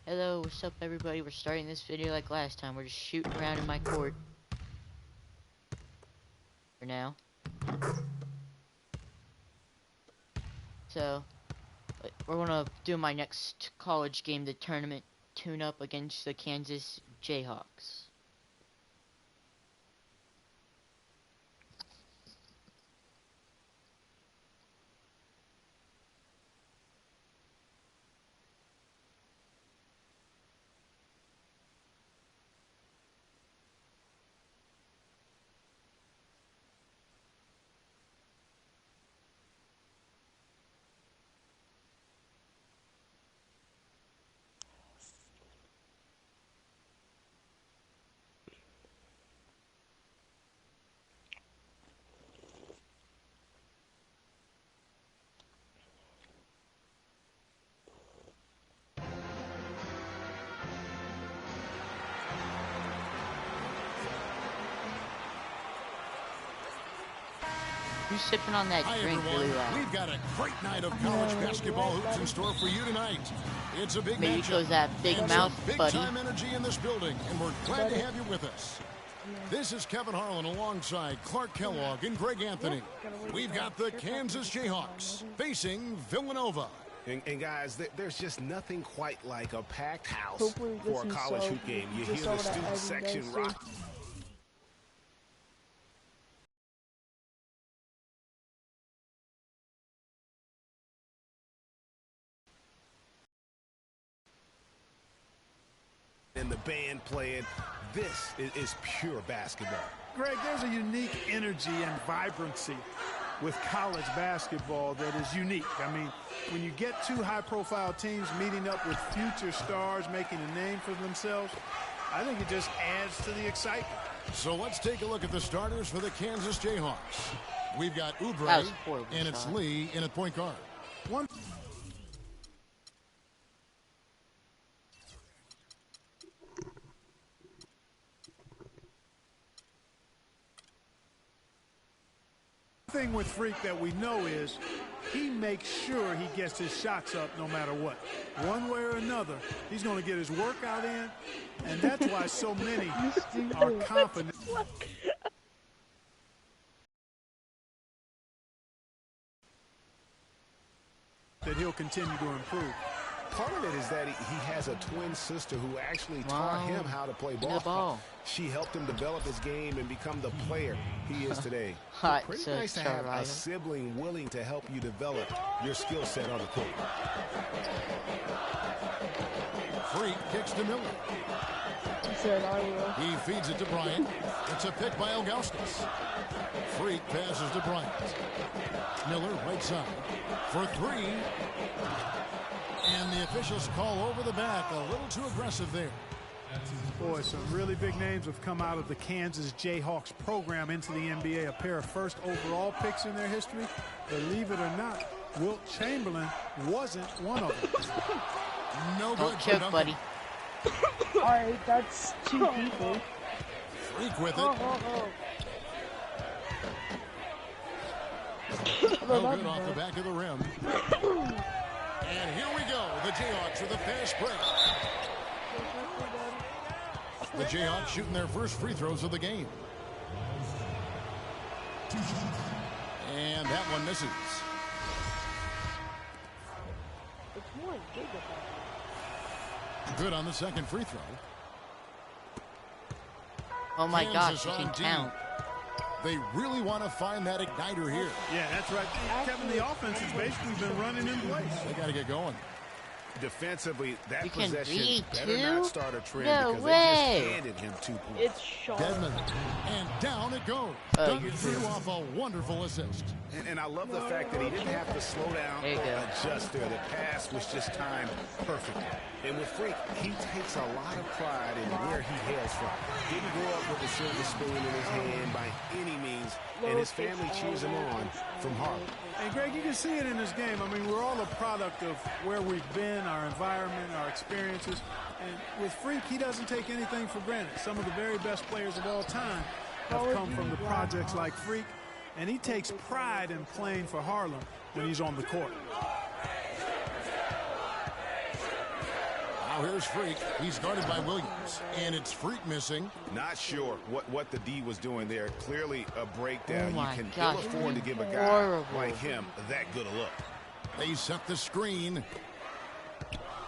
Hello, what's up everybody? We're starting this video like last time. We're just shooting around in my court. For now. So, we're gonna do my next college game, the tournament tune-up against the Kansas Jayhawks. Who's sipping on that drink really loud? We've got a great night of college basketball hoops in store for you tonight. It's a big Maybe matchup. goes that big mouth, big buddy. time energy in this building, and we're glad to have you with us. This is Kevin Harlan alongside Clark Kellogg and Greg Anthony. We've got the Kansas Jayhawks facing Villanova. And guys, there's just nothing quite like a packed house for a college hoop game. You hear the student section rock. And the band playing. This is pure basketball. Greg, there's a unique energy and vibrancy with college basketball that is unique. I mean, when you get two high-profile teams meeting up with future stars making a name for themselves, I think it just adds to the excitement. So let's take a look at the starters for the Kansas Jayhawks. We've got Oubre, and it's Lee in at point guard. One thing with Freak that we know is he makes sure he gets his shots up no matter what. One way or another, he's going to get his workout in, and that's why so many are confident that he'll continue to improve. Part of it is that he has a twin sister who actually taught him how to play ball. She helped him develop his game and become the player he is today. Pretty nice to have a sibling willing to help you develop your skill set on the court. Freak kicks to Miller. He feeds it to Bryant. It's a pick by Ilgauskas. Freak passes to Bryant. Miller right side for three. And the officials call over the back. A little too aggressive there. Boy, some really big names have come out of the Kansas Jayhawks program into the NBA. A pair of first overall picks in their history. Believe it or not, Wilt Chamberlain wasn't one of them. No good. Don't choke, buddy. All right, that's two people. Freak with it. No good off the back of the rim. And here we go. The Jayhawks with a fast break. The Jayhawks shooting their first free throws of the game. And that one misses. Good on the second free throw. Oh my gosh, you can count. They really want to find that igniter here. Yeah, that's right. Kevin, the offense has basically been running in place. They got to get going. Defensively, that You can possession read better too? not start a trend No because way. they just handed him 2 points. It's sharp. Desmond. And down it goes. Dug it through off a wonderful assist. And I love the fact that he didn't have to slow down or adjust there. The pass was just timed perfectly. And with Freak, he takes a lot of pride in where he hails from. Didn't grow up with a silver spoon in his hand by any means, and his family cheers him on from Harlem. And Greg, you can see it in this game. I mean, we're all a product of where we've been, our environment, our experiences. And with Freak, he doesn't take anything for granted. Some of the very best players of all time have come from the projects like Freak, and he takes pride in playing for Harlem when he's on the court. Now here's Freak. He's guarded by Williams. And it's Freak missing. Not sure what the D was doing there. Clearly a breakdown. Oh my You can gosh, ill afford to give a guy horrible. like him that good a look. They set the screen.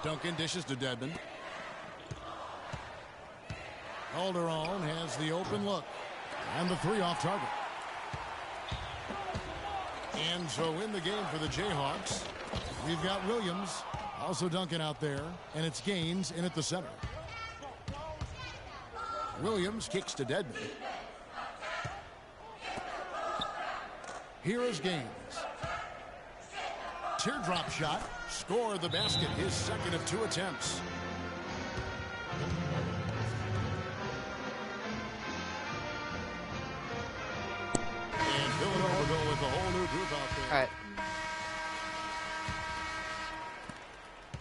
Duncan dishes to Dedmon. Calderon has the open look. And the 3 off target. And so in the game for the Jayhawks, we've got Williams, also Duncan out there, and it's Gaines in at the center. Williams kicks to Dedmon. Here is Gaines. Teardrop shot, score the basket, his second of 2 attempts. And Villanova go with a whole new group out there. All right.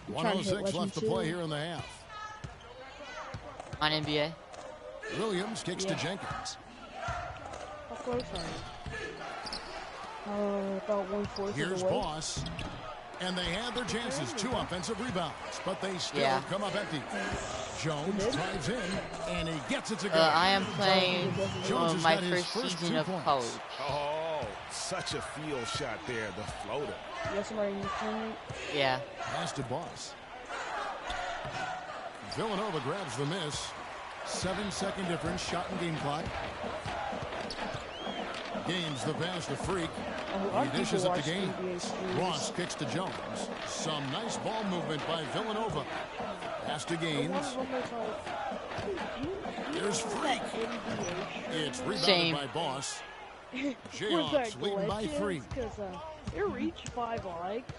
106 left to play here in the half. On NBA. Williams kicks to Jenkins. Of course about 1/4 Here's of the way. Boss. And they had their chances. 2 offensive rebounds. But they still come up empty. Jones drives in. And he gets it to go. I am playing Jones has my got his first season 2 of points. college. Oh, such a field shot there. The floater. Yes, somebody in the corner. Yeah. Pass to Boss. Villanova grabs the miss. 7-second difference. Shot and game clock. Gains the pass to Freak. He dishes it to Gaines. Ross kicks to Jones. Some nice ball movement by Villanova. Pass to Gaines. Here's Freak. It's rebounded by Boss. Jayhawks leading by 3. Because it reached 5 likes.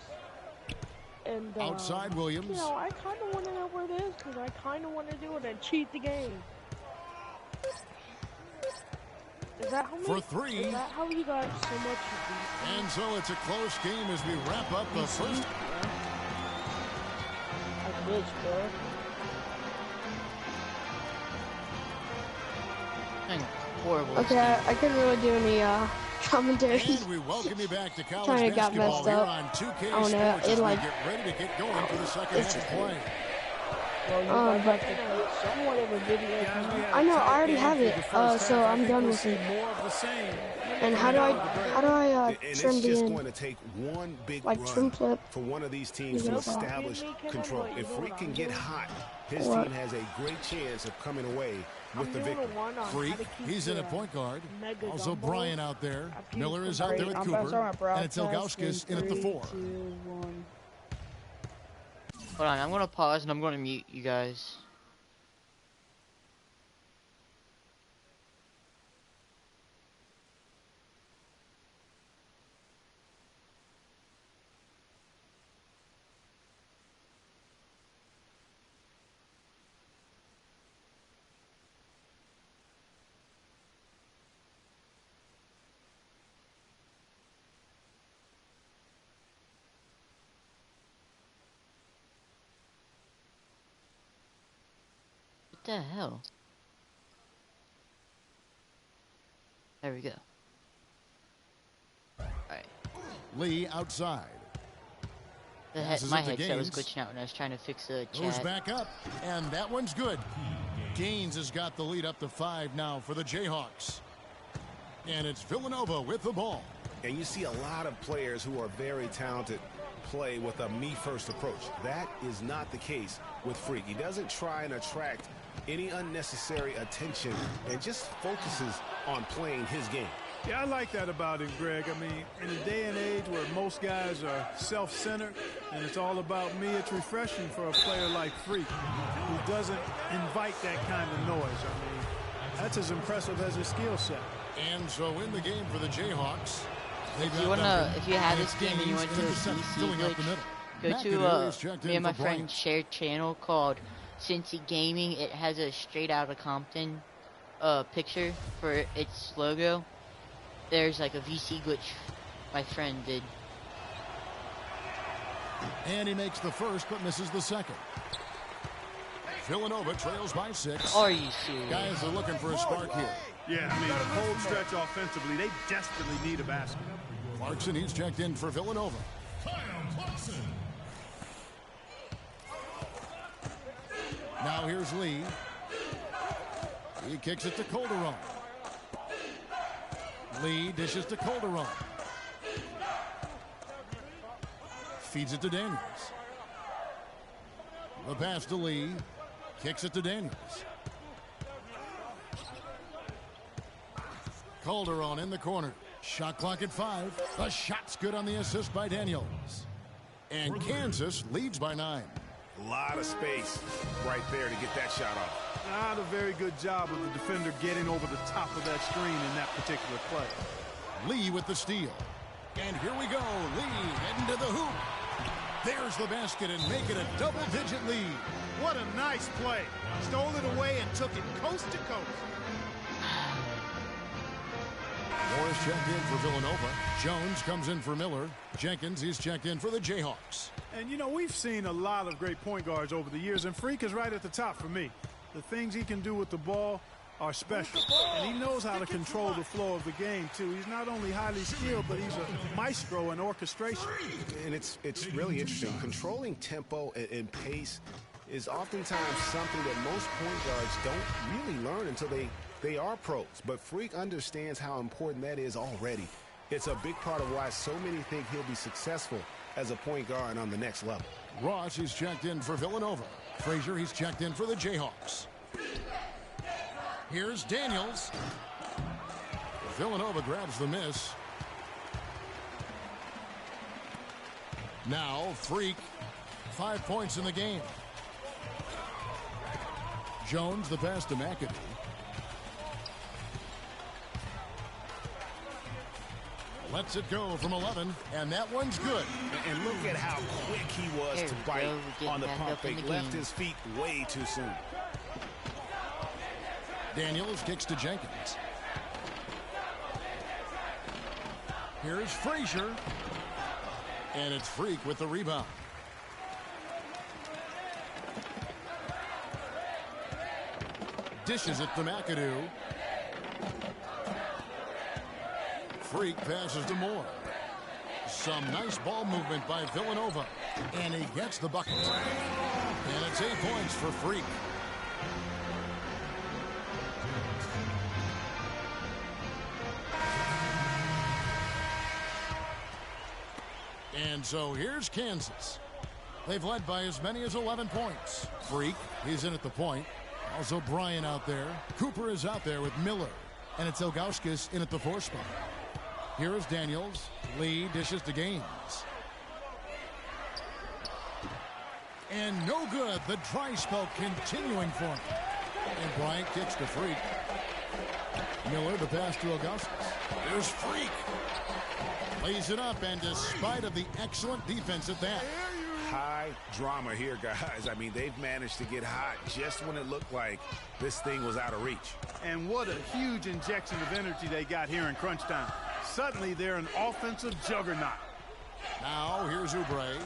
And Outside Williams. You know, I kind of want to know where it is because I kind of want to do it and cheat the game. Is that how For 3. Is that how you got so much? And so it's a close game as we wrap up the first. I bitch, bro. Horrible. Okay, I couldn't really do any commentary. And we welcome you back to college Kinda got basketball messed here up. on 2K I don't know, Sports as it, we like- get ready to get going for the second half of play. But Somewhat of a video. I know I already have it, so I'm done with it. More of the same. And how do I And trim it's the just end? going to take one big Like trim run flip? for one of these teams to Yeah. establish control. If Freak can get hot, his What? team has a great chance of coming away with the victory. Freak, he's in at point guard. Also Brian out there. Miller is out there with I'm Cooper. And it's Ilgauskas in at the 4. 3, 2, 1. Hold on, I'm gonna pause and I'm gonna mute you guys. What the hell? There we go. Alright. Lee outside. Passes My it to headset was Gaines. glitching out when I was trying to fix the Goes chat. back up. And that one's good. Gaines has got the lead up to 5 now for the Jayhawks. And it's Villanova with the ball. And you see a lot of players who are very talented play with a me-first approach. That is not the case with Freak. He doesn't try and attract any unnecessary attention and just focuses on playing his game. Yeah, I like that about him, Greg. I mean, in a day and age where most guys are self-centered and it's all about me, it's refreshing for a player like Freak who doesn't invite that kind of noise. I mean, that's as impressive as his skill set. And so in the game for the Jayhawks. If you have this game and you want to DC glitch, go to me and my friend's shared channel called Cincy Gaming. It has a Straight Outta Compton picture for its logo. There's like a VC glitch my friend did. And he makes the first but misses the second. Villanova trails by 6. Are you serious? Guys are looking for a spark here. Yeah, I mean, the whole stretch offensively, they desperately need a basket. Clarkson, he's checked in for Villanova. Now here's Lee. He kicks it to Calderon. Lee dishes to Calderon. Feeds it to Daniels. The pass to Lee. Kicks it to Daniels. Calderon in the corner. Shot clock at 5. The shot's good on the assist by Daniels. And Kansas leads by 9. A lot of space right there to get that shot off. Not a very good job of the defender getting over the top of that screen in that particular play. Lee with the steal. And here we go. Lee heading to the hoop. There's the basket and make it a double-digit lead. What a nice play. Stole it away and took it coast to coast. Morris checked in for Villanova. Jones comes in for Miller. Jenkins, he's checked in for the Jayhawks. And, you know, we've seen a lot of great point guards over the years, and Freak is right at the top for me. The things he can do with the ball are special. And he knows how to control the flow of the game, too. He's not only highly skilled, but he's a maestro in orchestration. And it's really interesting. Controlling tempo and pace is oftentimes something that most point guards don't really learn until they are pros. But Freak understands how important that is already. It's a big part of why so many think he'll be successful as a point guard on the next level. Ross, he's checked in for Villanova. Frazier, he's checked in for the Jayhawks. Here's Daniels. Villanova grabs the miss. Now, Freak, 5 points in the game. Jones, the pass to McAdoo. Lets it go from 11, and that one's good. And look at how quick he was to bite on the pump fake. Left his feet way too soon. Daniels kicks to Jenkins. Here's Frazier. And it's Freak with the rebound. Dishes it to McAdoo. Freak passes to Moore. Some nice ball movement by Villanova. And he gets the bucket. And it's 8 points for Freak. And so here's Kansas. They've led by as many as 11 points. Freak, he's in at the point. Also Bryant out there. Cooper is out there with Miller. And it's Ilgauskas in at the 4 spot. Here is Daniels. Lee dishes to Gaines. And no good. The dry spell continuing for him. And Bryant kicks to Freak. Miller, the pass to Ilgauskas. There's Freak. Lays it up, and despite of the excellent defense at that. High drama here, guys. I mean, they've managed to get hot just when it looked like this thing was out of reach. And what a huge injection of energy they got here in crunch time. Suddenly, they're an offensive juggernaut. Now, here's Oubre.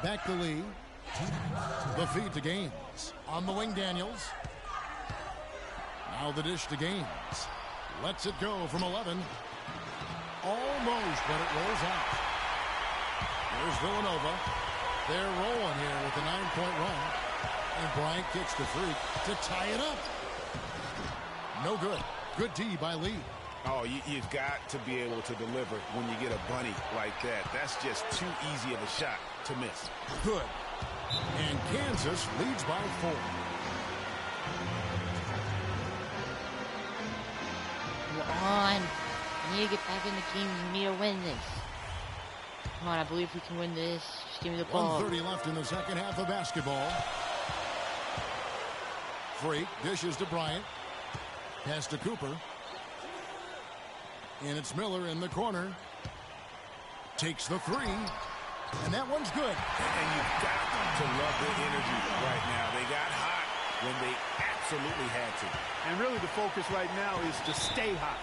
Back to Lee. The feed to Gaines. On the wing, Daniels. Now the dish to Gaines. Lets it go from 11. Almost, but it rolls out. There's Villanova. They're rolling here with a 9-point run. And Bryant kicks to Freak to tie it up. No good. Good D by Lee. Oh, you've got to be able to deliver when you get a bunny like that. That's just too easy of a shot to miss. Good. And Kansas leads by 4. Come on. We need to get back in the game. We need to win this. Come on, I believe we can win this. Just give me the ball. 1:30 left in the second half of basketball. Freak dishes to Bryant. Pass to Cooper. And it's Miller in the corner. Takes the 3. And that one's good. And you've got to love the energy right now. They got hot when they absolutely had to. And really the focus right now is to stay hot.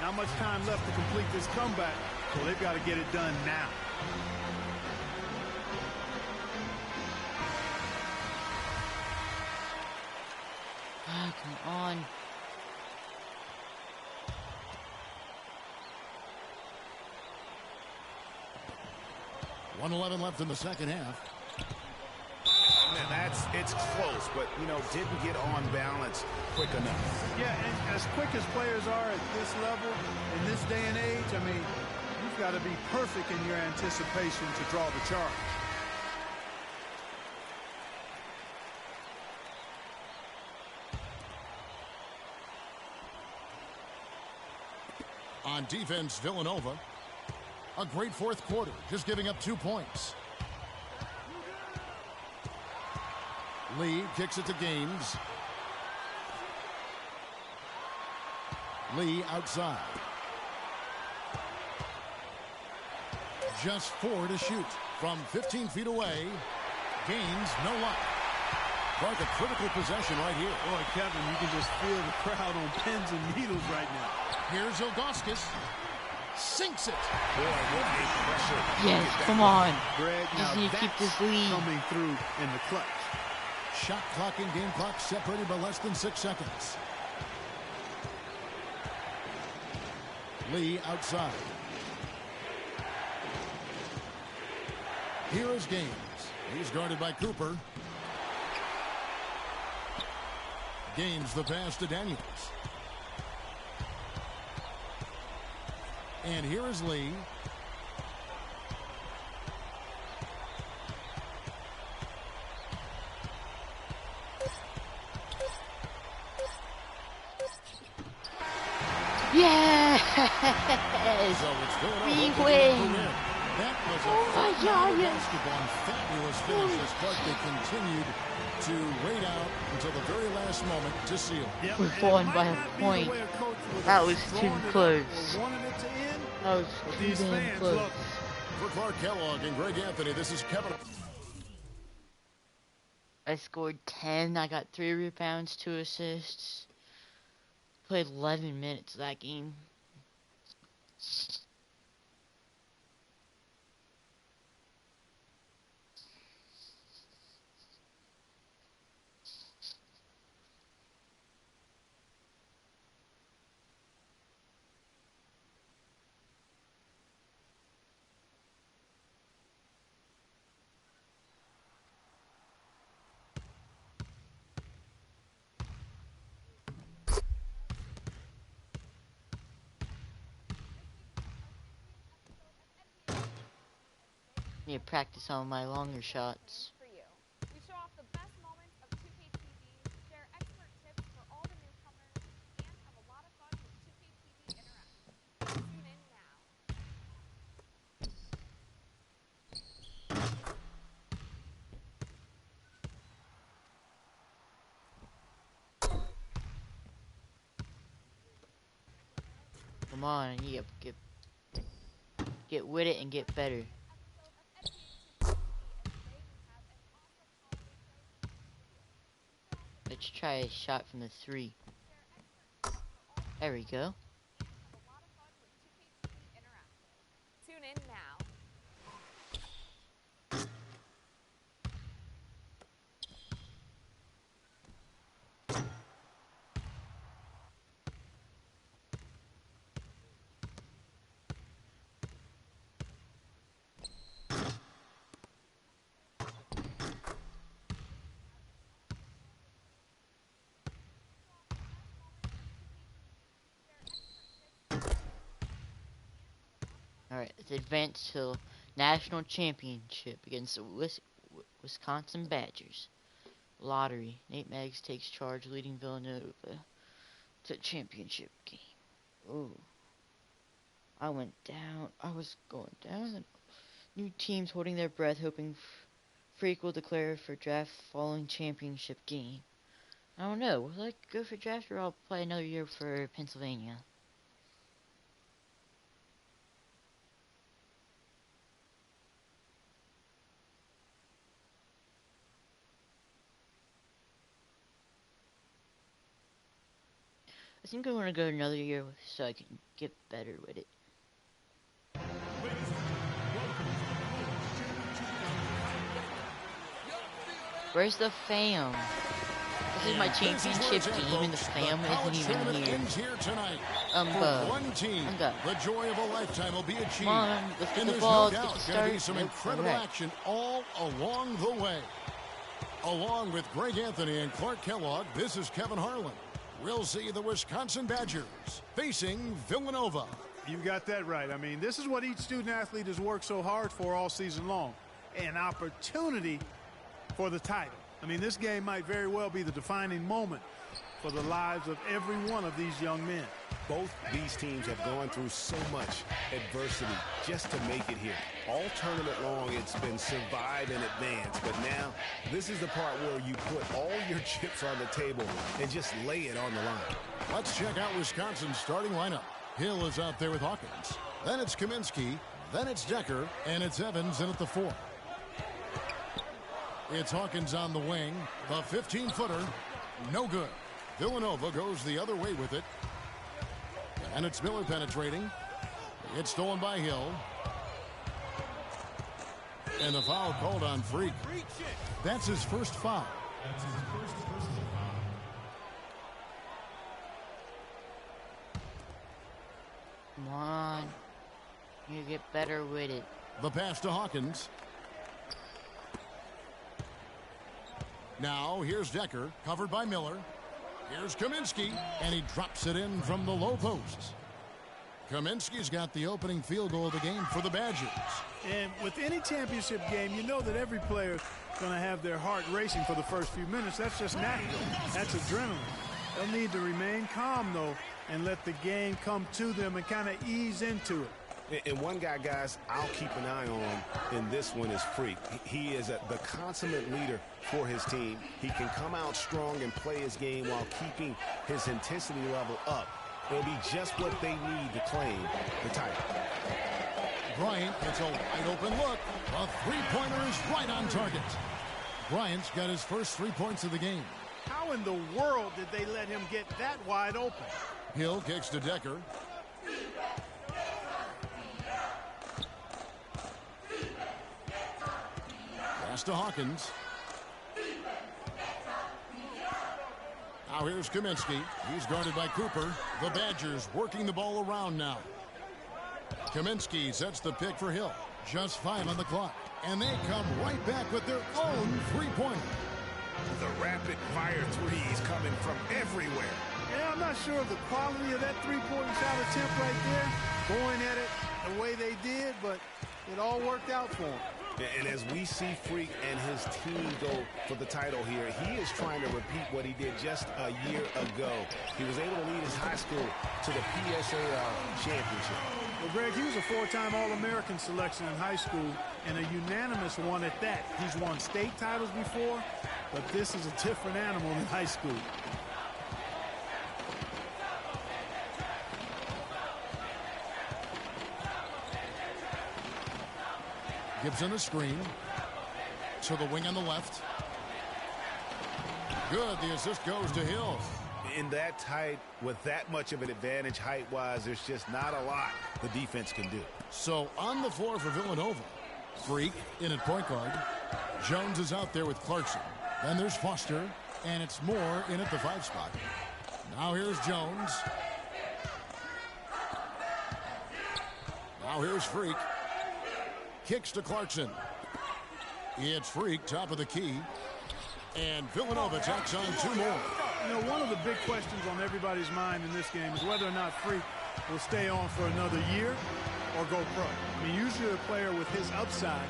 Not much time left to complete this comeback, so they've got to get it done now. Oh, come on. .111 left in the second half. And that's It's close, but, you know, didn't get on balance quick enough. Yeah, and as quick as players are at this level, in this day and age, I mean, you've got to be perfect in your anticipation to draw the charge. On defense, Villanova. A great fourth quarter, just giving up 2 points. Lee kicks it to Gaines. Lee outside. Just 4 to shoot. From 15 feet away. Gaines, no luck. Clark, a critical possession right here. Boy, Kevin, you can just feel the crowd on pins and needles right now. Here's Ilgauskas. Sinks it. Boy, what a pressure. Yes, come on. Greg, Just now need to keep that's this lead. coming through in the clutch. Shot clock and game clock separated by less than 6 seconds. Lee outside. Here is Gaines. He's guarded by Cooper. Gaines the pass to Daniels. And here is Lee. Yes! So it's Villanova We looking win. to win. That was a phenomenal basketball and fabulous finish as Clark they continued to wait out until the very last moment to seal. Yep, We and it won might by a not be the point. way a coach would That have was too drawn it up close. or wanted it to end, That was but too these damn fans close. love it. For Clark Kellogg and Greg Anthony, this is Kevin. I scored 10. I got 3 rebounds, 2 assists. Played 11 minutes of that game. Need to practice on my longer shots. For you. We show off the best moments of 2K TV, share expert tips for all the newcomers, and have a lot of fun with 2K TV Interactive. Tune in now. Come on, you get with it and get better. Let's try a shot from the 3. There we go. Tune in now. Alright, let's advance to national championship against the Wisconsin Badgers. Lottery. Nate Meggs takes charge, leading Villanova to championship game. Ooh. I went down. I was going down. New teams holding their breath, hoping Freak will declare for draft following championship game. I don't know. Will I go for draft or I'll play another year for Pennsylvania? I think I want to go another year so I can get better with it. Where's the fam? This is my championship game and the fam isn't even here. One team, the joy of a lifetime will be achieved. Come on, let's get And the there's ball, no let's get doubt the going to be start. some Nope, incredible alright. action all along the way. Along with Greg Anthony and Clark Kellogg, this is Kevin Harlan. We'll see the Wisconsin Badgers facing Villanova. You got that right. I mean, this is what each student athlete has worked so hard for all season long. An opportunity for the title. I mean, this game might very well be the defining moment for the lives of every one of these young men. Both these teams have gone through so much adversity just to make it here. All tournament long, it's been survive and advance. But now, this is the part where you put all your chips on the table and just lay it on the line. Let's check out Wisconsin's starting lineup. Hill is out there with Hawkins. Then it's Kaminsky. Then it's Decker. And it's Evans in at the 4. It's Hawkins on the wing. The 15-footer. No good. Villanova goes the other way with it. And it's Miller penetrating. It's stolen by Hill. And the foul called on Freak. That's his first foul. Come on. You get better with it. The pass to Hawkins. Now here's Decker, covered by Miller. Here's Kaminsky, and he drops it in from the low post. Kaminsky's got the opening field goal of the game for the Badgers. And with any championship game, you know that every player is going to have their heart racing for the first few minutes. That's just natural. That's adrenaline. They'll need to remain calm, though, and let the game come to them and kind of ease into it. And one guy, guys, I'll keep an eye on in this one is Freak. He is the consummate leader for his team. He can come out strong and play his game while keeping his intensity level up. It'll be just what they need to claim the title. Bryant gets a wide open look. A three-pointer is right on target. Bryant's got his first 3 points of the game. How in the world did they let him get that wide open? Hill kicks to Decker. Pass to Hawkins. Now here's Kaminsky. He's guarded by Cooper. The Badgers working the ball around now. Kaminsky sets the pick for Hill. Just 5 on the clock. And they come right back with their own three-pointer. The rapid-fire threes coming from everywhere. Yeah, I'm not sure of the quality of that three-point shot attempt right there. Going at it the way they did, but it all worked out for them. And as we see Freak and his team go for the title here, he is trying to repeat what he did just a year ago. He was able to lead his high school to the PSAL championship. Well, Greg, he was a 4-time All-American selection in high school and a unanimous one at that. He's won state titles before, but this is a different animal in high school. Gibson a screen. To the wing on the left. Good. The assist goes to Hill. In that tight, with that much of an advantage height-wise, there's just not a lot the defense can do. So on the floor for Villanova. Freak in at point guard. Jones is out there with Clarkson. Then there's Foster. And it's Moore in at the 5 spot. Now here's Jones. Now here's Freak. Kicks to Clarkson. It's Freak, top of the key. And Villanova tacks on 2 more. You know, one of the big questions on everybody's mind in this game is whether or not Freak will stay on for another year or go pro. I mean, usually a player with his upside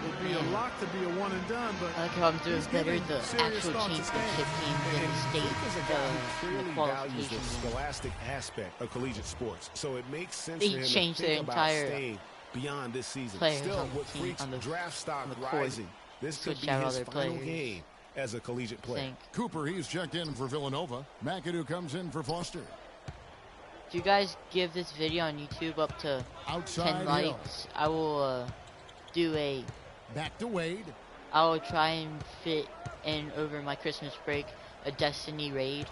will be a lock to be a one and done, but I like how I'm doing better the actual championship teams in the state the values the qualifications. scholastic aspect of collegiate sports, so it makes sense They for him changed to their think about entire staying beyond this season. players Still, on the with team, Freak's on the- draft stock on the court. rising, this could Switch be out all his their final players. game as a collegiate player. Think. Cooper, he's checked in for Villanova. McAdoo comes in for Foster. If you guys give this video on YouTube up to Outside 10 Hill. likes, I will do a Back to Wade. I will try and fit in over my Christmas break a Destiny raid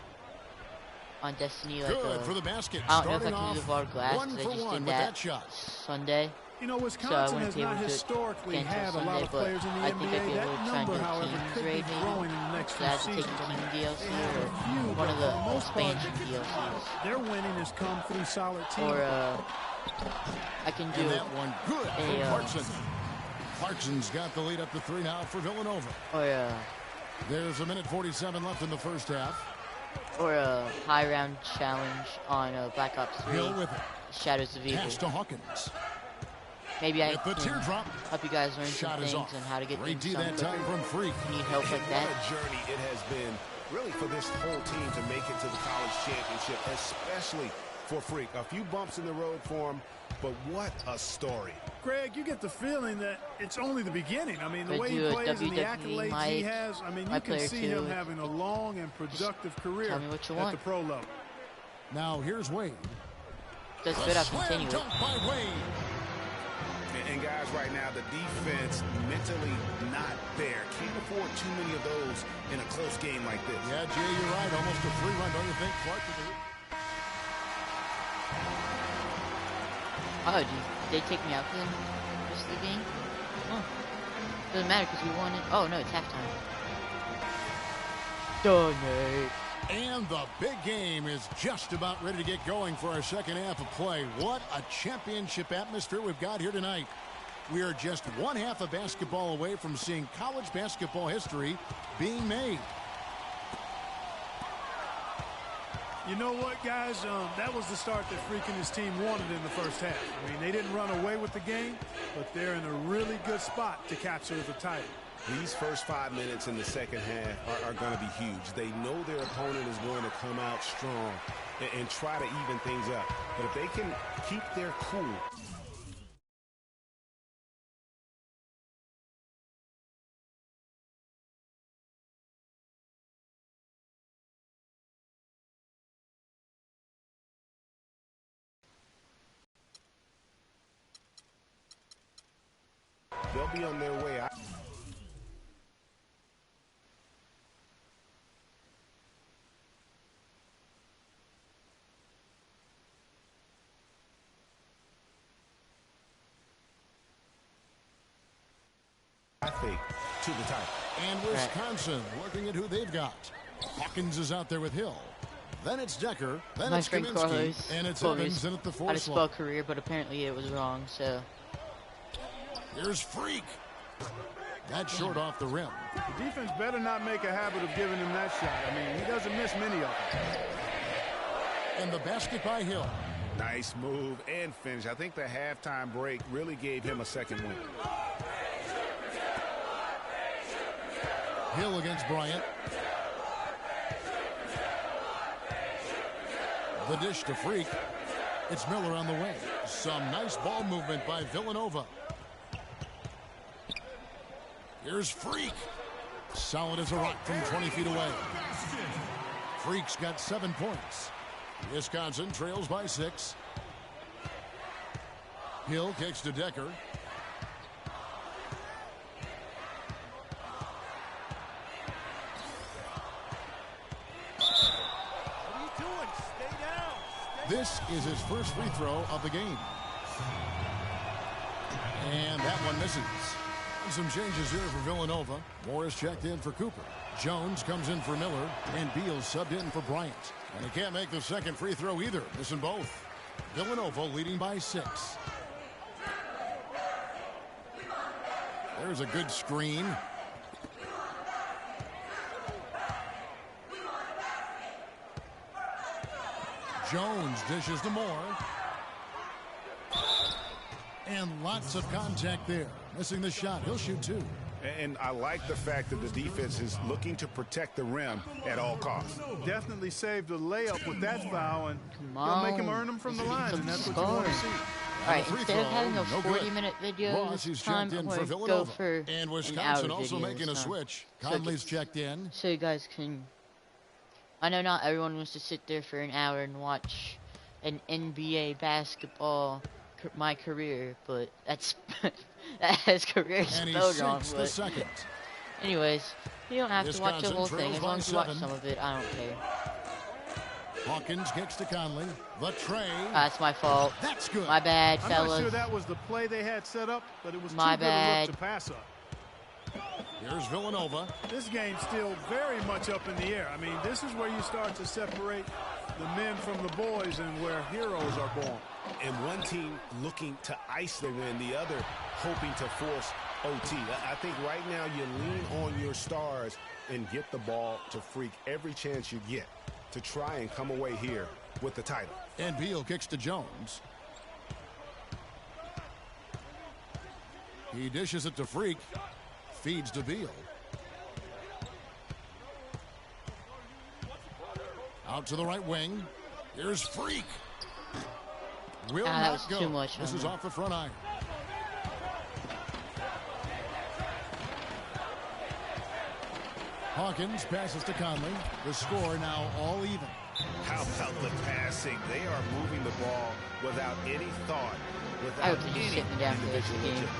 on Destiny, like Good for the basket. I don't know if I Starting can do the off VAR glass 1 because for I just 1 did with that that shot. Sunday. you know, So I Wisconsin wouldn't has be able not to historically get until had a lot Sunday, of but players in the I think I'd NBA. be able That to try and number, do a however, Teams could be raid maybe. growing in the next So few I have to take seasons. the Team DLC They have a few, or one of but the for the most part, expansion DLCs. their winning has come through solid teams. Or I can do And that one good for a, Clarkson. Clarkson's got the lead up to 3 now for Villanova. or There's a minute 47 left in the first half. Or a high round challenge on Black Ops 3. Hill with it. Shadows of Evil. Pass to Hawkins. Maybe I With the can teardrop. help you guys learn Shot some is things off. on how to get Great things D that done time from Freak. Need help like that? What a journey it has been, really, for this whole team to make it to the college championship, especially for Freak. A few bumps in the road for him, but what a story. Greg, you get the feeling that it's only the beginning. I mean, the Could way he do a plays and the WWE accolades he has, I mean, you can player see too. him having a long and productive career tell me what you at want. the pro level. Now here's Wade. Does The good, I'll slam continue it. dunk by Wade. And guys, right now, the defense mentally not there. Can't afford too many of those in a close game like this. Yeah, Jay, you're right. Almost a free run, don't you think, Clark? Oh, did they take me out for the rest of the game? Oh. Doesn't matter because we won it. Oh, no, it's halftime. Donate. And the big game is just about ready to get going for our second half of play. What a championship atmosphere we've got here tonight. We are just one half of basketball away from seeing college basketball history being made. You know what, guys? That was the start that Freak and his team wanted in the first half. I mean, they didn't run away with the game, but they're in a really good spot to capture the title. These first 5 minutes in the second half are going to be huge. They know their opponent is going to come out strong and try to even things up. But if they can keep their cool. They'll be on their way. I think to the title. And Wisconsin looking at who they've got. Hawkins is out there with Hill. Then it's Decker. Then My it's friend Kaminsky. Carlos And it's told me Evans in at the how to fourth spell slot. career, but apparently it was wrong, so. Here's Freak. That's short off the rim. The defense better not make a habit of giving him that shot. I mean, he doesn't miss many of them. And the basket by Hill. Nice move and finish. I think the halftime break really gave him a second win. Hill against Bryant. The dish to Freak. It's Miller on the way. Some nice ball movement by Villanova. Here's Freak. Solid as a rock from 20 feet away. Freak's got 7 points. Wisconsin trails by 6. Hill kicks to Decker. This is his first free throw of the game. And that one misses. Some changes here for Villanova. Morris checked in for Cooper. Jones comes in for Miller. And Beal subbed in for Bryant. And he can't make the second free throw either. Missing both. Villanova leading by 6. There's a good screen. Jones dishes to Moore. And lots of contact there. Missing the shot. He'll shoot 2. And I like the fact that the defense is looking to protect the rim at all costs. Definitely saved a layup with that foul, and Come they'll make him on. earn them from the Let's line, get and that's some what you want to scoring. see. Alright, free instead of throw, having a no good. 40-minute video Ross, who's this time, checked I'm in for going to go Villanova. for And an Wisconsin hour also video making a this time. switch. So Conley's checked in. So you guys can... I know not everyone wants to sit there for an hour and watch an NBA basketball my career, but that's that has career And he spelled wrong. sinks the But second. anyways, you don't have to watch the Wisconsin whole thing. trails As by long as you watch 7. some of it, I don't care. Hawkins kicks to Conley. The tray. That's my fault. That's good. My bad, I'm fellas. not sure that was the play they had set up, but it was My too good a bad. look to pass up. Here's Villanova. This game's still very much up in the air. I mean, this is where you start to separate the men from the boys and where heroes are born. And one team looking to ice the win, the other hoping to force OT. I think right now you lean on your stars and get the ball to Freak every chance you get to try and come away here with the title. And Beal kicks to Jones. He dishes it to Freak. Feeds to Beal. Out to the right wing. Here's Freak. Will not go. Too much. This is off the front iron. Hawkins passes to Conley. The score now all even. How about the passing? They are moving the ball without any thought, I without hope you any sit me down for this individual game. agenda.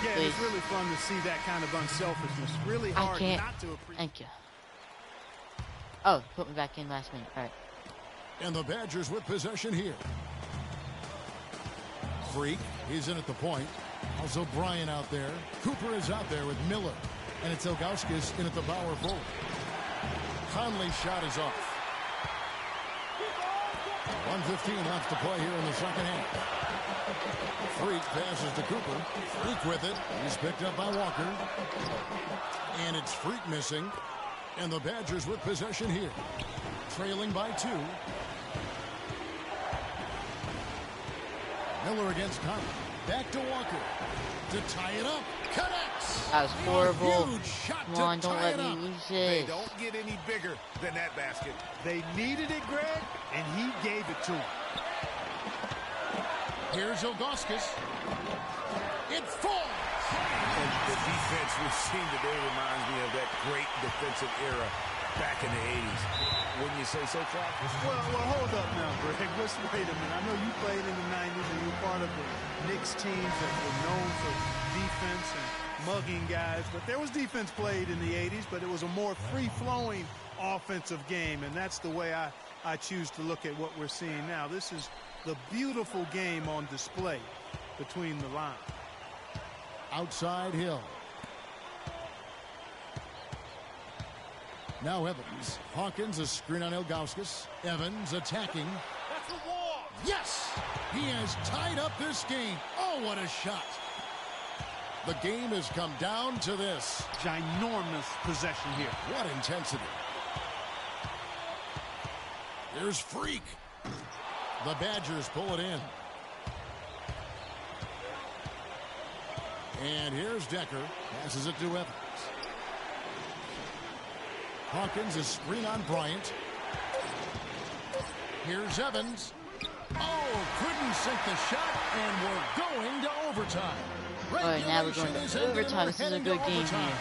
Yeah, Please. it's really fun to see that kind of unselfishness. Really I hard can't. not to appreciate. Thank you. Oh, put me back in last minute. All right. And the Badgers with possession here. Freak, he's in at the point. Also Bryant out there. Cooper is out there with Miller. And it's Ilgauskas in at the Bauer forward. Conley's shot is off. 1:15 left to play here in the second half. Freak passes to Cooper. Freak with it. He's picked up by Walker. And it's Freak missing. And the Badgers with possession here. Trailing by 2. Miller against Conley. Back to Walker. To tie it up. Connects. That was horrible. Huge shot Come on, to don't tie let it me up. lose They this. don't get any bigger than that basket. They needed it, Greg, and he gave it to him. Here's Ilgauskas. It falls. And the defense we've seen today reminds me of that great defensive era back in the 80s. Wouldn't you say so, Clark? Well, hold up now, Greg. Wait a minute. I know you played in the 90s and you were part of the Knicks teams that were known for defense and mugging guys. But there was defense played in the 80s, but it was a more free-flowing offensive game, and that's the way I choose to look at what we're seeing now. This is the beautiful game on display between the lines. Outside Hill. Now Evans. Hawkins, a screen on Ilgauskas. Evans attacking. That's the wall. Yes! He has tied up this game. Oh, what a shot. The game has come down to this. Ginormous possession here. What intensity. Here's Freak. The Badgers pull it in. And here's Decker. Passes it to Evans. Hawkins is screen on Bryant. Here's Evans. Oh, couldn't sink the shot, and we're going to overtime. All right, now we're going Regulation is to ended, overtime. we're This is a heading good to game overtime. here.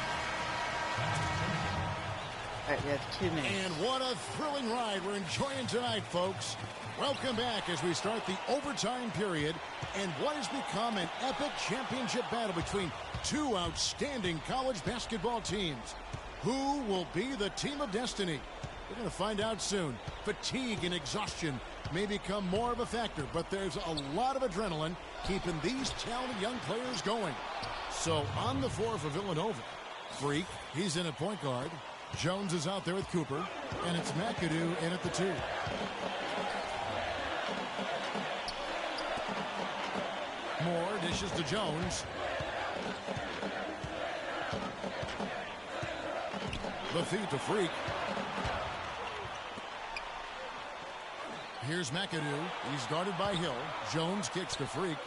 All right, we have 2 minutes. And what a thrilling ride we're enjoying tonight, folks. Welcome back as we start the overtime period and what has become an epic championship battle between 2 outstanding college basketball teams. Who will be the team of destiny? We're going to find out soon. Fatigue and exhaustion may become more of a factor, but there's a lot of adrenaline keeping these talented young players going. So on the floor for Villanova, Freak, he's in at point guard. Jones is out there with Cooper, and it's McAdoo in at the 2. Moore dishes to Jones. The feed to Freak. Here's McAdoo. He's guarded by Hill. Jones kicks to Freak.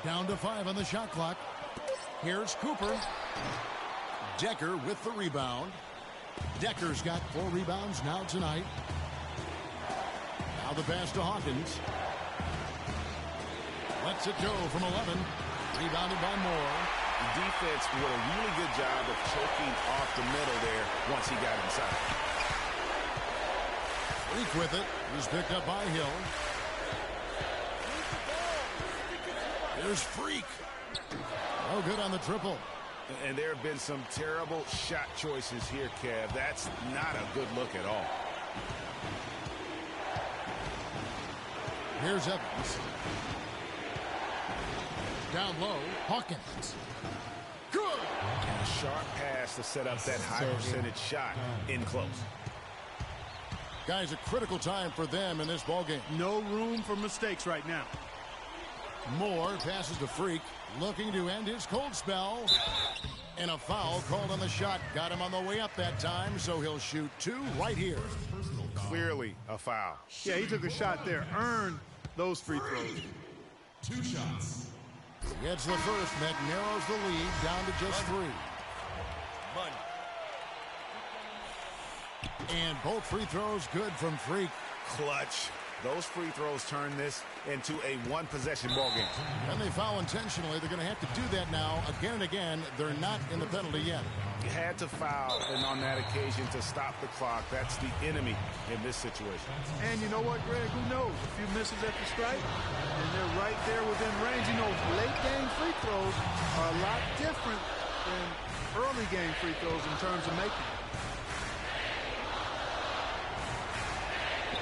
Down to 5 on the shot clock. Here's Cooper. Decker with the rebound. Decker's got 4 rebounds now tonight. Now the pass to Hawkins. Lets it go from 11. Rebounded by Moore. The defense did a really good job of choking off the middle there once he got inside. Freak with it. He's picked up by Hill. Here's Freak. Oh, good on the triple. And there have been some terrible shot choices here, Kev. That's not a good look at all. Here's Evans. Down low, Hawkins. Good! And a sharp pass to set up that high percentage shot in close. Guys, a critical time for them in this ballgame. No room for mistakes right now. Moore passes to Freak, looking to end his cold spell. And a foul called on the shot. Got him on the way up that time, so he'll shoot 2 right here. Clearly a foul. Yeah, he took a shot there. Earned those free throws. 2 shots. Gets the first. That narrows the lead down to just 3. And both free throws good from Freak. Clutch. Those free throws turn this into a one-possession ball game. And they foul intentionally. They're going to have to do that now again and again. They're not in the penalty yet. You had to foul, and on that occasion to stop the clock. That's the enemy in this situation. And you know what, Greg? Who knows? A few misses at the stripe, and they're right there within range. You know, late-game free throws are a lot different than early-game free throws in terms of making.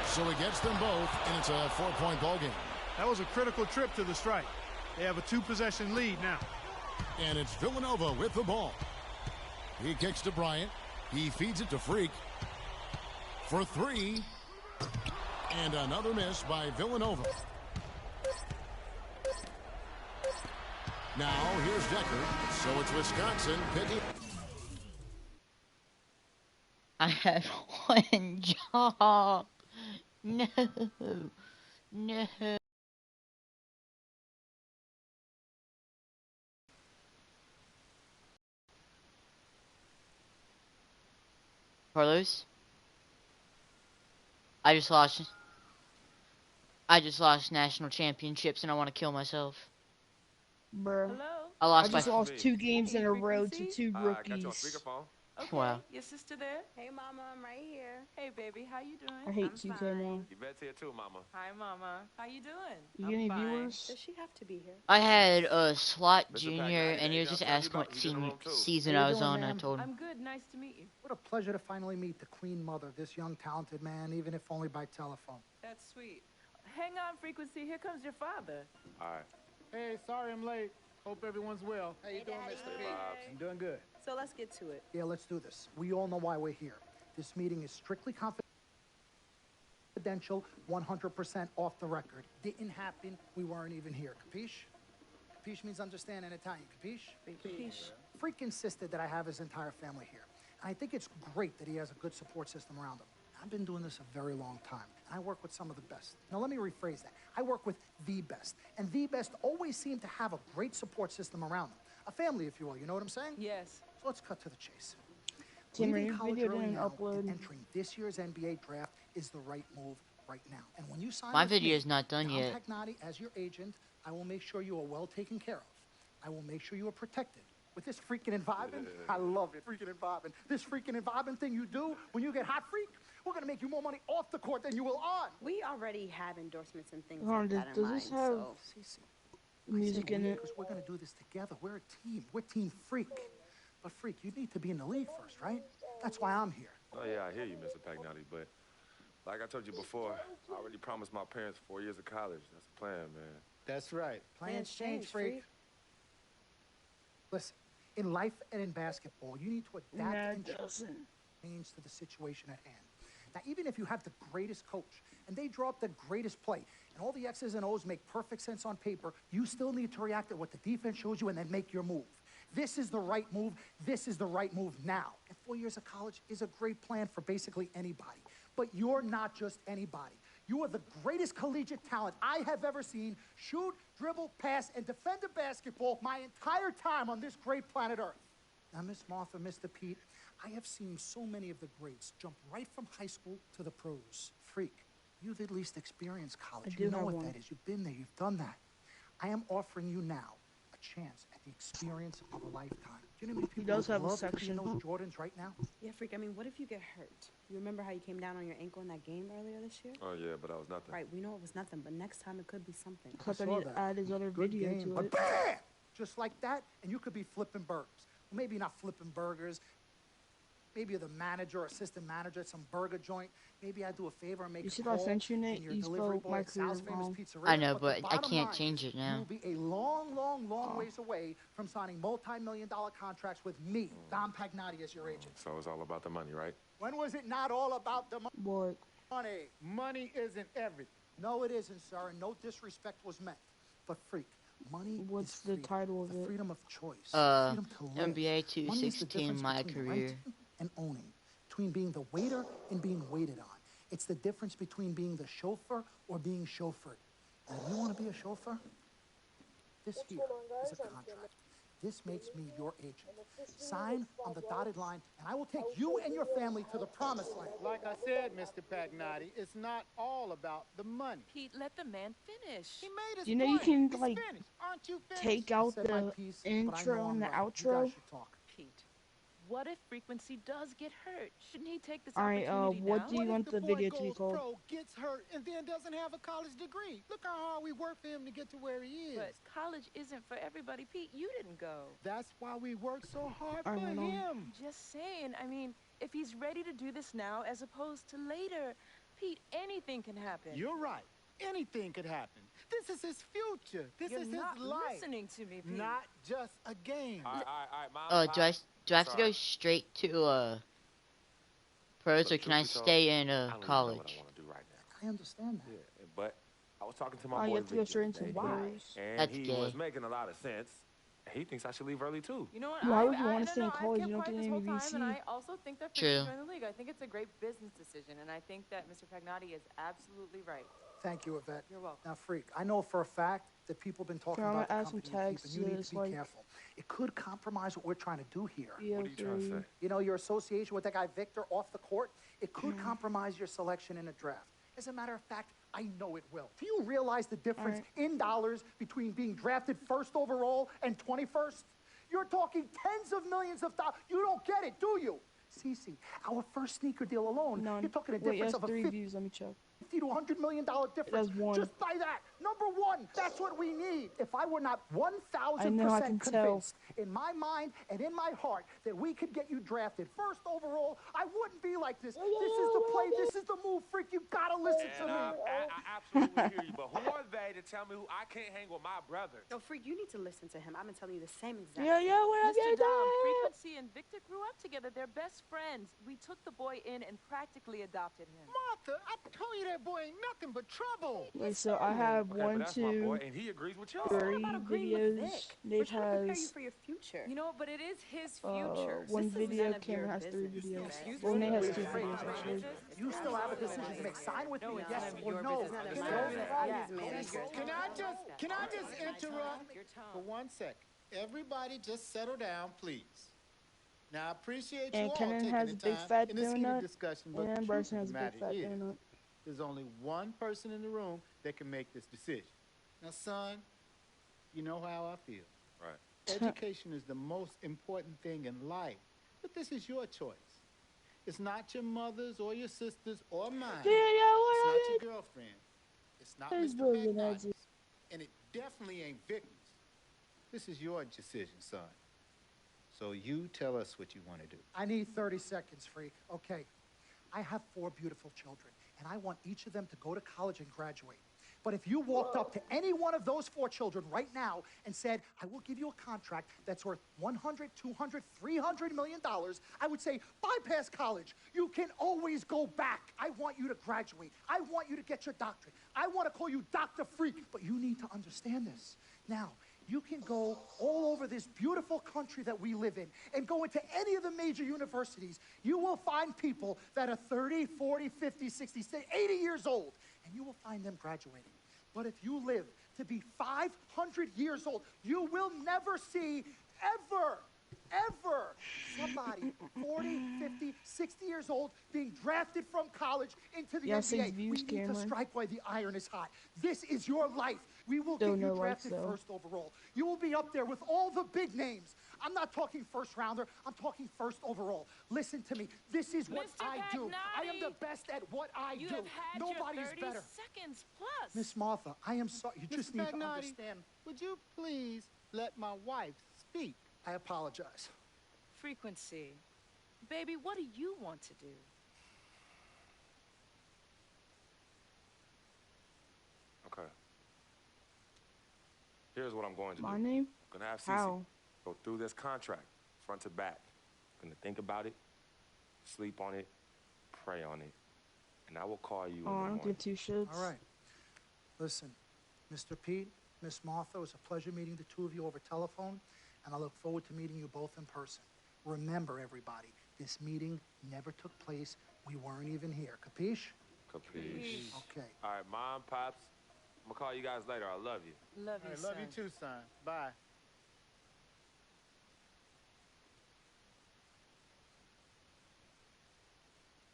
So he gets them both, and it's a 4-point ball game. That was a critical trip to the strike. They have a 2-possession lead now. And it's Villanova with the ball. He kicks to Bryant. He feeds it to Freak for 3. And another miss by Villanova. Now here's Decker. So it's Wisconsin picking. I had one job. No. No. Carlos? I just lost national championships and I want to kill myself. Bruh. Hello? I I just lost 2 games in a row to 2 rookies. Okay. Wow. Your sister there? Hey, Mama, I'm right here. Hey, baby, how you doing? I hate I'm 2K fine. now. You bet here too, Mama. Hi, Mama. How you doing? You get any fine. viewers? Does she have to be here? I had a slot Mr. junior Pagnani, and he was I'll just tell you asking about- what he's in the room, too. season How you I was doing, on and I ma'am? told him. I'm good. Nice to meet you. What a pleasure to finally meet the Queen Mother of this young, talented man, even if only by telephone. That's sweet. Hang on, Frequency. Here comes your father. All right. Hey, sorry I'm late. Hope everyone's well. How you doing, Mr. P? I'm doing good. So let's get to it. Yeah, let's do this. We all know why we're here. This meeting is strictly confidential, 100% off the record. Didn't happen. We weren't even here. Capiche? Capiche means understand in Italian. Capiche? Capiche. Freak insisted that I have his entire family here. And I think it's great that he has a good support system around him. I've been doing this a very long time, and I work with some of the best. Now, let me rephrase that. I work with the best, and the best always seem to have a great support system around them. A family, if you will. You know what I'm saying? Yes. So let's cut to the chase. Timmer, Leaving your college video early didn't now upload. and entering this year's NBA draft is the right move right now. And when you sign My with me, video is not done Tom yet. Pagnotti, as your agent, I will make sure you are well taken care of. I will make sure you are protected. With this freaking and vibing, I love it, freaking and vibing. This freaking and vibing thing you do when you get hot freak, we're gonna make you more money off the court than you will on. We already have endorsements and things Hold on, like that in does mind, this have so... Cece, music in it? Because we're gonna do this together. We're a team. We're Team Freak. But Freak, you need to be in the league first, right? That's why I'm here. Oh, yeah, I hear you, Mr. Pagnotti, but like I told you before, I already promised my parents 4 years of college. That's the plan, man. That's right. Plans change, Freak. Listen, in life and in basketball, you need to adapt and change to the situation at hand. Now, even if you have the greatest coach and they draw up the greatest play and all the X's and O's make perfect sense on paper, you still need to react to what the defense shows you and then make your move. This is the right move. This is the right move now. And 4 years of college is a great plan for basically anybody. But you're not just anybody. You are the greatest collegiate talent I have ever seen shoot, dribble, pass, and defend a basketball my entire time on this great planet Earth. Now, Miss Martha, Mr. Pete, I have seen so many of the greats jump right from high school to the pros. Freak, you've at least experienced college. You know what that is. You've been there. You've done that. I am offering you now a chance at the experience of a lifetime. Do you know how many people does would have a love to be in section. those Jordans right now? Yeah, Freak, I mean, what if you get hurt? You remember how you came down on your ankle in that game earlier this year? Oh, yeah, but that was nothing. Right, we know it was nothing, but next time it could be something. Except I saw need to that. add his other Good video game, to but it. bam! Just like that, and you could be flipping burgers. Well, maybe not flipping burgers. Maybe you're the manager or assistant manager at some burger joint. Maybe I do a favor and make You a see what I call sent you, Nate? in your You delivery spelled boy my at Sal's career Famous wrong. Pizzeria. I know, the but I bottom can't line change is it now. You'll be a long ways away from signing multi-million-dollar contracts with me, Dom Pagnotti, as your agent. So it's all about the money, right? When was it not all about the What? money? Money isn't everything. No, it isn't, sir, and no disrespect was meant. But freak, money What's is the freedom. title of The it? freedom of choice. Freedom to live. Money is the NBA2K16 difference between MyCarrer. renting and owning. Between being the waiter and being waited on. It's the difference between being the chauffeur or being chauffeured. And if you want to be a chauffeur, this here is a contract. This makes me your agent. Sign on the dotted line, and I will take you and your family to the promised land. Like I said, Mr. Pagnotti, it's not all about the money. Pete, let the man finish. He made his You know point. you can He's like finished. Aren't you finished? take out I said my the piece, but I know intro I'm and the right. You outro. guys should talk. Pete, what if Frequency does get hurt? Shouldn't he take this Alright, opportunity what now? do you want the video to be called? Pro gets hurt and then doesn't have a college degree. Look how hard we work for him to get to where he is. But college isn't for everybody. Pete, you didn't go. That's why we work so hard I for know. him. Just saying. I mean, if he's ready to do this now as opposed to later, Pete, anything can happen. You're right. Anything could happen. This is his future. This You're is his not life. listening to me, Pete. Not just a game. All right, Mom. Do I have to go straight to pros, or can I stay in I don't college? know what I want to do right now. I understand that. Yeah, but I was talking to my Oh, boy you have to go Vic straight the other into day, pros. and That's he gay. was making a lot of sense. He thinks I should leave early too. You know what? Why would you want to no, stay in no, college? I've You don't kept get quiet any this whole time, VC. and I also think that True. Freaky's join the league. I think it's a great business decision, and I think that Mr. Pagnotti is absolutely right. Thank you, Yvette. You're welcome. Now, freak, I know for a fact that people have been talking Can I about the add some company you keep, tags and you to need this, to be like- careful. It could compromise what we're trying to do here. What are you trying to say? You know, your association with that guy Victor off the court, it could compromise your selection in a draft. As a matter of fact, I know it will. Do you realize the difference in dollars between being drafted first overall and 21st? You're talking tens of millions of dollars. You don't get it, do you? Cece, our first sneaker deal alone, None. you're talking a Wait, it difference has of a 3 50 views. Let me check. to $100 million difference. has 1. Just by that. Number one, that's what we need. If I were not 1,000% I know, I can tell. convinced in my mind and in my heart that we could get you drafted first overall, I wouldn't be like this. This is the play. This is the move, freak. You gotta listen to me. I absolutely hear you, but who are they to tell me who I can't hang with my brother? No, Freak, you need to listen to him. I've been telling you the same exact Yeah, thing. yeah, what up, Mr. Dom, yeah, Frequency and Victor grew up together. They're best friends. We took the boy in and practically adopted him. Martha, I told you that boy ain't nothing but trouble. Wait, so I have Okay, but 1, that's my boy, 2, and he agrees with y'all. 3 About agreeing with videos. Vic. We're Dave trying to prepare you has for your future. You know, but it is his future. 1 This is video. none of Cameron your has 3 business, videos. okay? Well, Nate has 2 Wait, videos actually. You still have a decision to make. Sign with me, yes none of or your no. business. It's None none of of your your business. business. Can I just interrupt for 1 second? Everybody just settle down, please. Now, I appreciate you And all Kenan taking has the big time fat in this heated donut, discussion, but the and truth Bryson of has the a big matter fat is, donut. there's only one person in the room that can make this decision. Now, son, you know how I feel. Right. Education is the most important thing in life, but this is your choice. It's not your mother's or your sister's or mine. Yeah, yeah, what It's up, not your girlfriend. It's not His Mr. brother, Pagnotti's. that's it. And it definitely ain't Victor's. This is your decision, son. So you tell us what you want to do. I need 30 seconds, freak. Okay. I have 4 beautiful children, and I want each of them to go to college and graduate. But if you walked up to any one of those 4 children right now and said, I will give you a contract that's worth $100, $200, $300 million, I would say, bypass college. You can always go back. I want you to graduate. I want you to get your doctorate. I want to call you Dr. Freak, but you need to understand this. Now, you can go all over this beautiful country that we live in and go into any of the major universities. You will find people that are 30, 40, 50, 60, 80 years old, and you will find them graduating. But if you live to be 500 years old, you will never see ever somebody 40, 50, 60 years old being drafted from college into the Yeah, NBA. 6 views, We need to Cameron. strike while the iron is hot. This is your life. We will Still get you no likes, drafted though. first overall. You will be up there with all the big names. I'm not talking first rounder. I'm talking first overall. Listen to me. This is what Mr. I do. I am the Pagnotti, best at what I You do. have had Nobody your is 30 better. seconds plus. Miss Martha, I am sorry. You just Mr. need to Pagnotti, understand. would you please let my wife speak? I apologize. Frequency. Baby, what do you want to do? Okay. Here's what I'm going to My do. name? I'm gonna have Cece How? go through this contract, front to back. Gonna think about it, sleep on it, pray on it, and I will call you in Oh, the I don't morning. give 2 shits. All right. Listen, Mr. Pete, Miss Martha. It was a pleasure meeting the two of you over telephone, and I look forward to meeting you both in person. Remember, everybody, this meeting never took place. We weren't even here. Capiche? Capiche. Okay. All right, Mom, Pops, I'm gonna call you guys later. I love you. Love you, son. Love you too, son. Bye.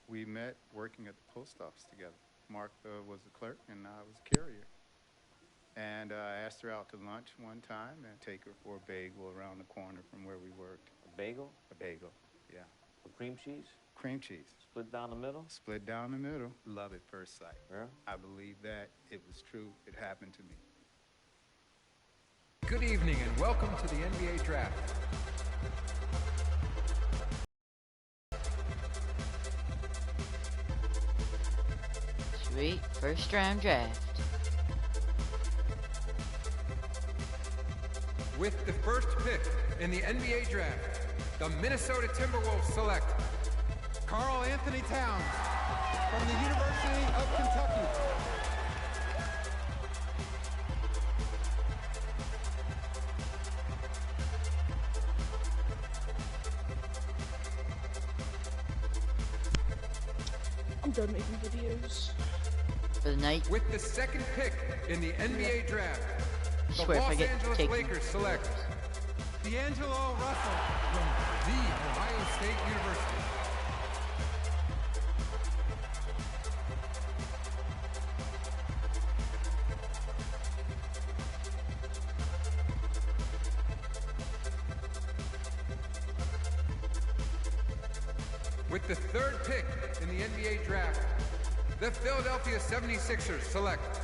We met working at the post office together. Mark was the clerk, and I was a carrier. And I asked her out to lunch one time and take her for a bagel around the corner from where we worked. A bagel? A bagel, yeah. With cream cheese? Cream cheese. Split down the middle? Split down the middle. Love at first sight. Yeah? I believe that. It was true. It happened to me. Good evening and welcome to the NBA Draft. Sweet, first round draft. With the first pick in the NBA Draft, the Minnesota Timberwolves select Karl Anthony Towns from the University of Kentucky. I'm done making videos. For the night. With the second pick in the NBA Draft, the Swear, Los Angeles Lakers select D'Angelo Russell from the Ohio State University. With the third pick in the NBA Draft, the Philadelphia 76ers select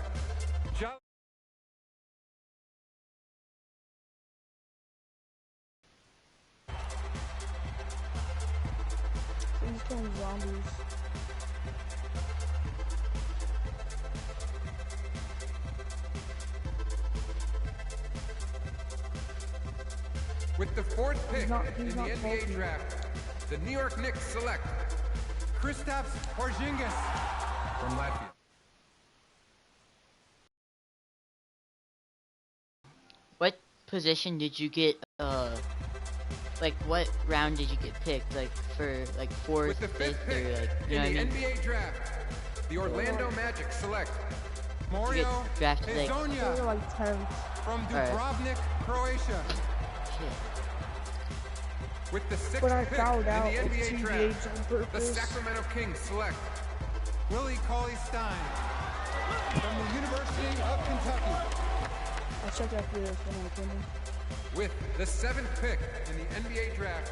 These killing zombies. With the fourth pick in the NBA Draft, the New York Knicks select Kristaps Porzingis from Latvia. What position did you get, like what round did you get picked? Like for like fourth, With the fifth fifth, or like, you know in what I the mean? NBA Draft, the Orlando Magic select You Mario get drafted like, Hezonja like 10th. from Alright. Dubrovnik, Croatia. shit. With the sixth But I pick found in out the it's NBA TBH Draft, on the purpose. Sacramento Kings select Willie Cauley-Stein from the University of Kentucky. I'll check after this for my opinion. With the seventh pick in the NBA Draft,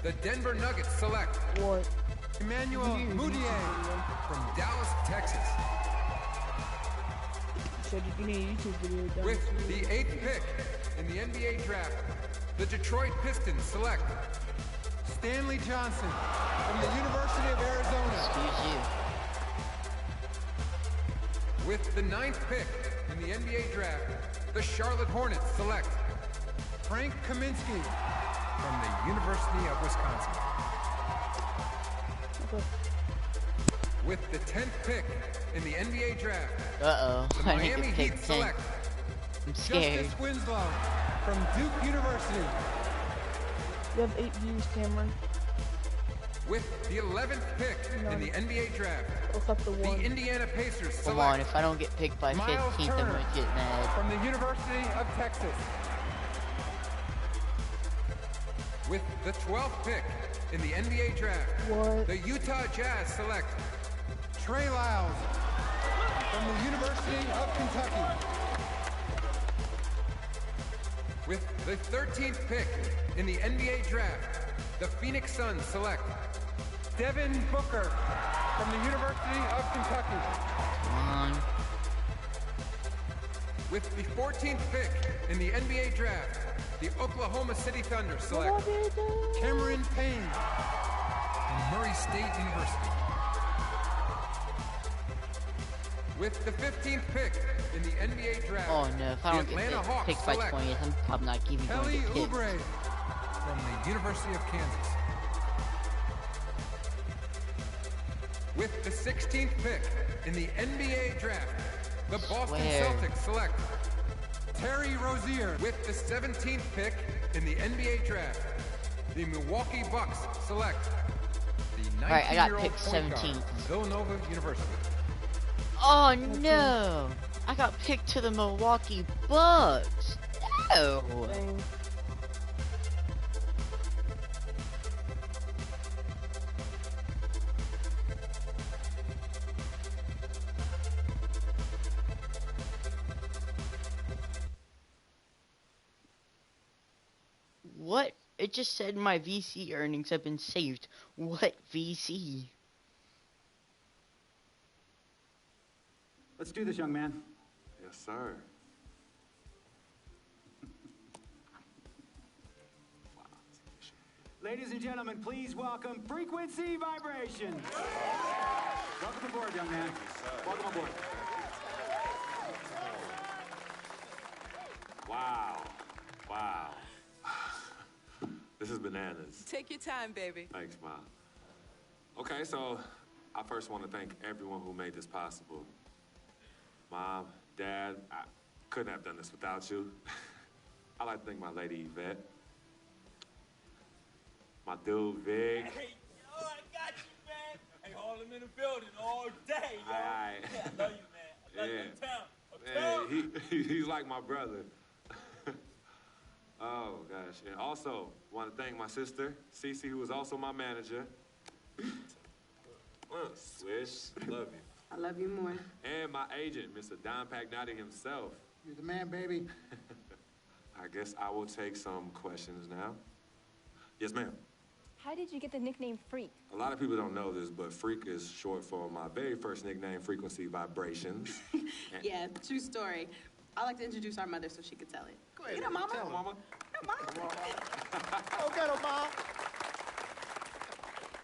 the Denver Nuggets select What? Emmanuel Mudiay from Dallas, Texas. So you need a YouTube video done. With the eighth pick in the NBA Draft, the Detroit Pistons select Stanley Johnson from the University of Arizona. Excuse you. With the ninth pick in the NBA Draft, the Charlotte Hornets select Frank Kaminsky from the University of Wisconsin. Okay. With the 10th pick in the NBA Draft, Uh-oh. the I need to Miami pick Heat 10. select I'm scared. Justice Winslow from Duke University. You have 8 views, Cameron. With the 11th pick in the NBA Draft, Look up the the one. Indiana Pacers Come select on, if I don't get picked by Miles 15th, I'm Turner gonna get mad. from the University of Texas. With the 12th pick in the NBA Draft, What? the Utah Jazz select Trey Lyles from the University of Kentucky. With the 13th pick in the NBA Draft, the Phoenix Suns select Devin Booker from the University of Kentucky. Come on. With the 14th pick in the NBA Draft, the Oklahoma City Thunder select Cameron Payne from Murray State University. With the 15th pick in the NBA Draft, Oh no, if I the don't get Atlanta Hawks picked by select 20th, I'm probably not even going Kelly to get picked. Oubre from the University of Kansas. With the 16th pick in the NBA Draft, the Boston Swear. Celtics select Terry Rozier with the 17th pick in the NBA draft. The Milwaukee Bucks select the 19-year-old point guard from Villanova University. Oh no! I got picked to the Milwaukee Bucks. No. Dang. What? It just said my VC earnings have been saved. What VC? Let's do this, young man. Yes, sir. Ladies and gentlemen, please welcome Frequency Vibration. Welcome aboard, young man. Welcome aboard. Wow. Wow. This is bananas. Take your time, baby. Thanks, Mom. Okay, so I first want to thank everyone who made this possible. Mom, Dad, I couldn't have done this without you. I'd like to thank my lady Yvette. My dude, Vic. Hey, yo, I got you, man. Hey, hold him in the building all day, yo. Aye. Yeah, I love you, man. I love you uptown. He's like my brother. Oh, gosh. And also, want to thank my sister, Cece, who is also my manager. Swish, love you. I love you more. And my agent, Mr. Don Pagnotti himself. You're the man, baby. I guess I will take some questions now. Yes, ma'am. How did you get the nickname Freak? A lot of people don't know this, but Freak is short for my very first nickname, Frequency Vibrations. Yeah, true story. I like to introduce our mother so she could tell it. Go ahead. You know, Mama. Tell her, Mama. You know, Mama. Go get her, Mom.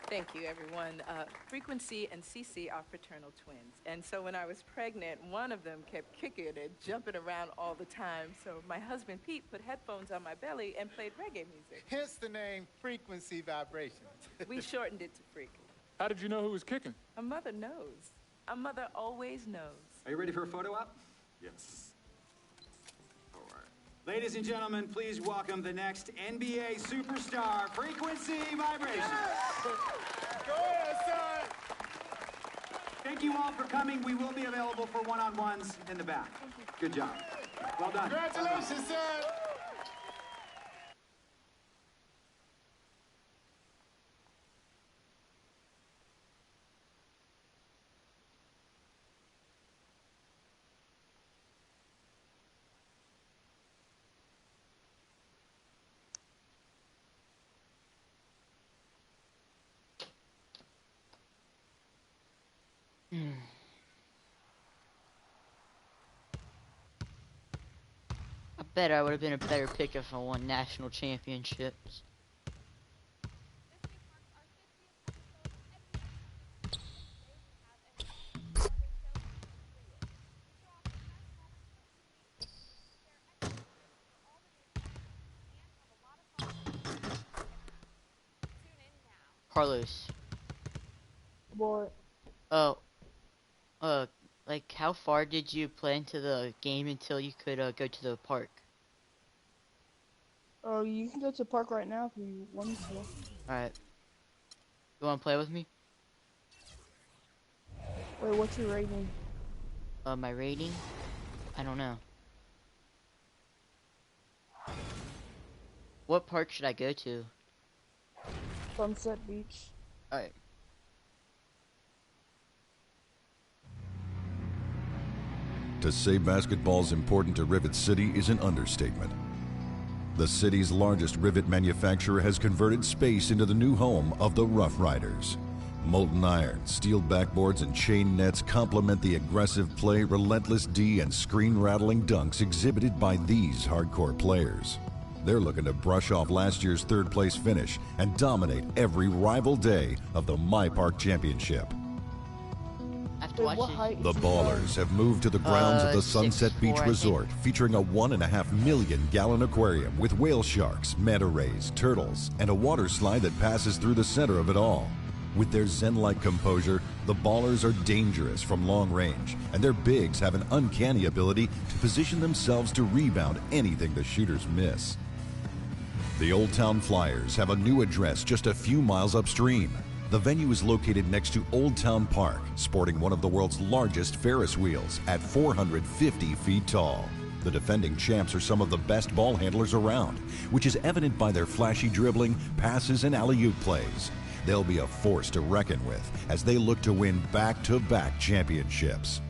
Thank you, everyone. Frequency and Cece are fraternal twins. And so when I was pregnant, one of them kept kicking and jumping around all the time. So my husband, Pete, put headphones on my belly and played reggae music. Hence the name Frequency Vibrations. We shortened it to Freak. How did you know who was kicking? A mother knows. A mother always knows. Are you ready for a photo op? Yes. All right. Ladies and gentlemen, please welcome the next NBA superstar, Frequency Vibration. Go ahead, son. Thank you all for coming. We will be available for one-on-ones in the back. Good job. Well done. Congratulations, son. I bet I would have been a better pick if I won national championships. Carlos. Boy. Oh. Like, how far did you play into the game until you could go to the park? Oh, you can go to the park right now if you want to. Alright. You wanna play with me? Wait, what's your rating? My rating? I don't know. What park should I go to? Sunset Beach. Alright. To say basketball's important to Rivet City is an understatement. The city's largest rivet manufacturer has converted space into the new home of the Rough Riders. Molten iron, steel backboards, and chain nets complement the aggressive play, relentless D, and screen-rattling dunks exhibited by these hardcore players. They're looking to brush off last year's third-place finish and dominate every rival day of the MyPark Championship. The Ballers have moved to the grounds of the Sunset Beach Resort, featuring a 1.5 million gallon aquarium with whale sharks, manta rays, turtles, and a water slide that passes through the center of it all. With their zen-like composure, The ballers are dangerous from long range, and their bigs have an uncanny ability to position themselves to rebound anything the shooters miss. The Old Town Flyers have a new address just a few miles upstream. The venue is located next to Old Town Park, sporting one of the world's largest Ferris wheels at 450 feet tall. The defending champs are some of the best ball handlers around, which is evident by their flashy dribbling, passes, and alley-oop plays. They'll be a force to reckon with as they look to win back-to-back championships.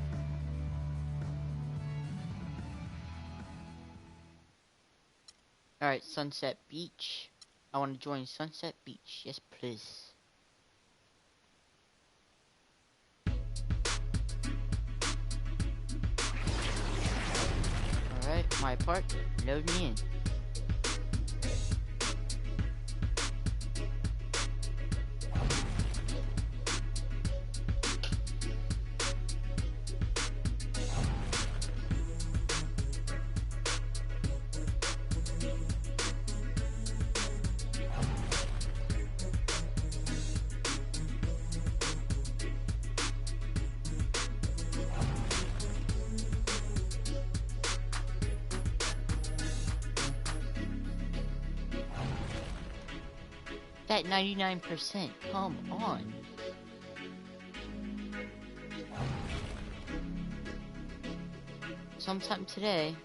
Alright, Sunset Beach. I want to join Sunset Beach. Yes, please. Alright, my part. Load me in. That 99%, come on. Sometime today.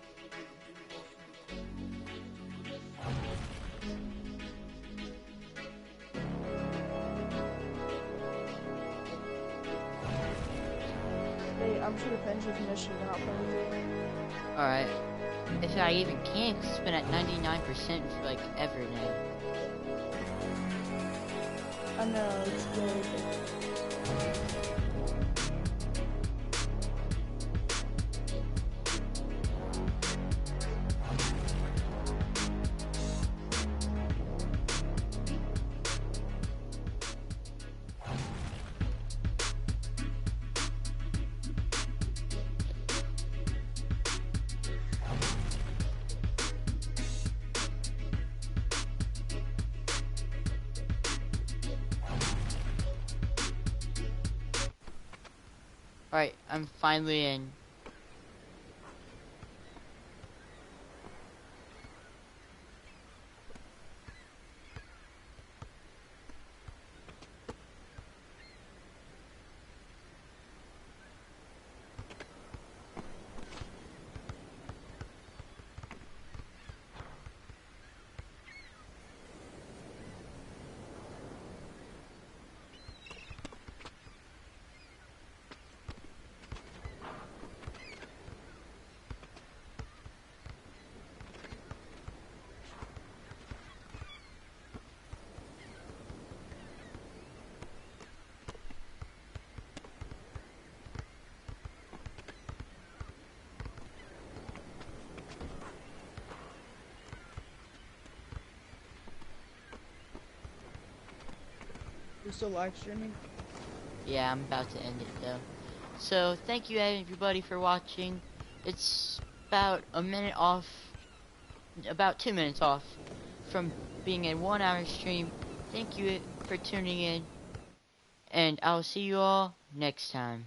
Hey, I'm sure the finish is mission out for me. Alright. If I even can, because it's been at 99% for like ever now. I know, it's good. Alright, I'm finally in. You still live streaming? Yeah, I'm about to end it though. So, thank you everybody for watching. It's about a minute off, about 2 minutes off from being a 1 hour stream. Thank you for tuning in, and I'll see you all next time.